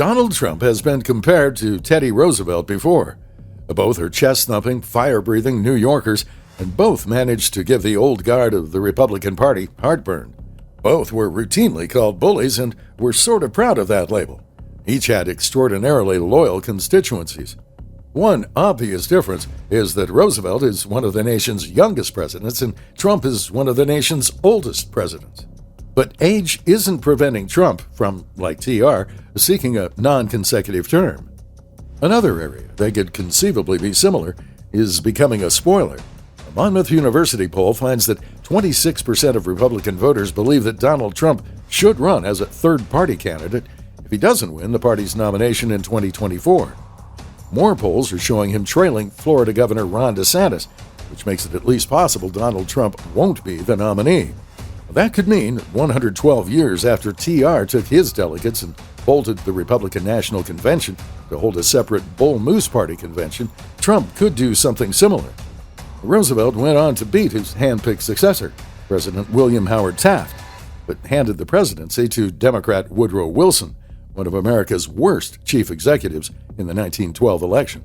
Donald Trump has been compared to Teddy Roosevelt before. Both are chest-thumping, fire-breathing New Yorkers, and both managed to give the old guard of the Republican Party heartburn. Both were routinely called bullies and were sort of proud of that label. Each had extraordinarily loyal constituencies. One obvious difference is that Roosevelt is one of the nation's youngest presidents and Trump is one of the nation's oldest presidents. But age isn't preventing Trump from, like TR, seeking a non-consecutive term. Another area that could conceivably be similar is becoming a spoiler. A Monmouth University poll finds that 26% of Republican voters believe that Donald Trump should run as a third-party candidate if he doesn't win the party's nomination in 2024. More polls are showing him trailing Florida Governor Ron DeSantis, which makes it at least possible Donald Trump won't be the nominee. That could mean 112 years after TR took his delegates and bolted the Republican National Convention to hold a separate Bull Moose Party convention, Trump could do something similar. Roosevelt went on to beat his hand-picked successor, President William Howard Taft, but handed the presidency to Democrat Woodrow Wilson, one of America's worst chief executives in the 1912 election.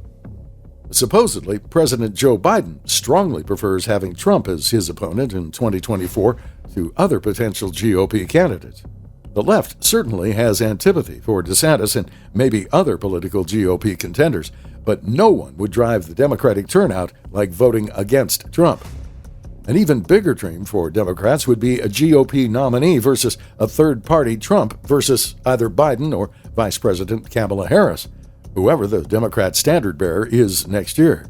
Supposedly, President Joe Biden strongly prefers having Trump as his opponent in 2024 to other potential GOP candidates. The left certainly has antipathy for DeSantis and maybe other political GOP contenders, but no one would drive the Democratic turnout like voting against Trump. An even bigger dream for Democrats would be a GOP nominee versus a third-party Trump versus either Biden or Vice President Kamala Harris, whoever the Democrat standard-bearer is next year.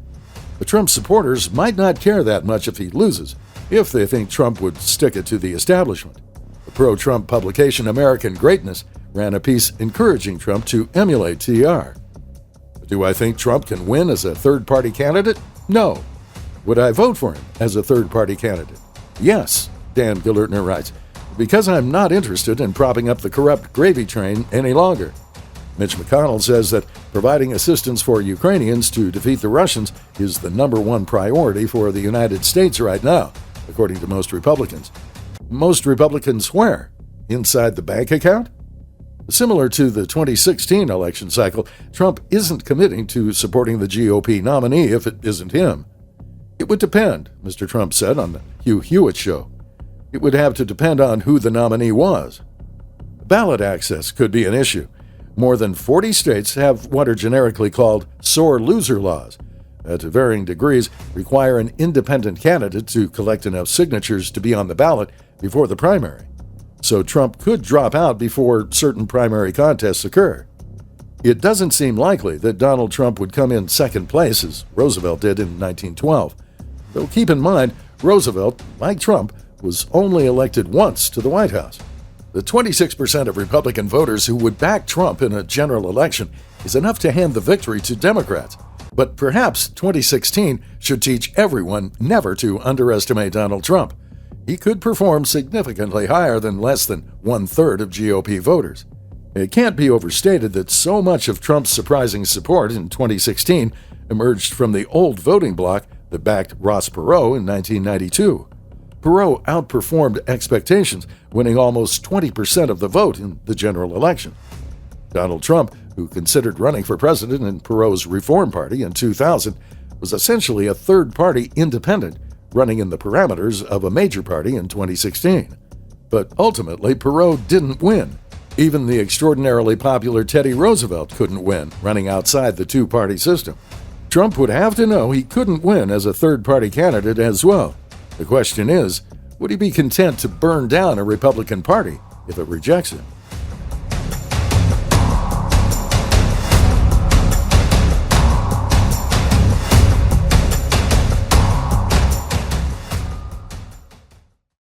The Trump supporters might not care that much if he loses, if they think Trump would stick it to the establishment. The pro-Trump publication American Greatness ran a piece encouraging Trump to emulate TR. Do I think Trump can win as a third-party candidate? No. Would I vote for him as a third-party candidate? Yes, Dan Gillertner writes, because I'm not interested in propping up the corrupt gravy train any longer. Mitch McConnell says that providing assistance for Ukrainians to defeat the Russians is the number one priority for the United States right now, according to most Republicans. Most Republicans where? Inside the bank account? Similar to the 2016 election cycle, Trump isn't committing to supporting the GOP nominee if it isn't him. It would depend, Mr. Trump said on the Hugh Hewitt show. It would have to depend on who the nominee was. Ballot access could be an issue. More than 40 states have what are generically called sore loser laws that, to varying degrees, require an independent candidate to collect enough signatures to be on the ballot before the primary. So Trump could drop out before certain primary contests occur. It doesn't seem likely that Donald Trump would come in second place as Roosevelt did in 1912. Though keep in mind, Roosevelt, like Trump, was only elected once to the White House. The 26% of Republican voters who would back Trump in a general election is enough to hand the victory to Democrats. But perhaps 2016 should teach everyone never to underestimate Donald Trump. He could perform significantly higher than less than one-third of GOP voters. It can't be overstated that so much of Trump's surprising support in 2016 emerged from the old voting bloc that backed Ross Perot in 1992. Perot outperformed expectations, winning almost 20% of the vote in the general election. Donald Trump, who considered running for president in Perot's Reform Party in 2000, was essentially a third-party independent running in the parameters of a major party in 2016. But ultimately, Perot didn't win. Even the extraordinarily popular Teddy Roosevelt couldn't win, running outside the two-party system. Trump would have to know he couldn't win as a third-party candidate as well. The question is, would he be content to burn down a Republican Party if it rejects him?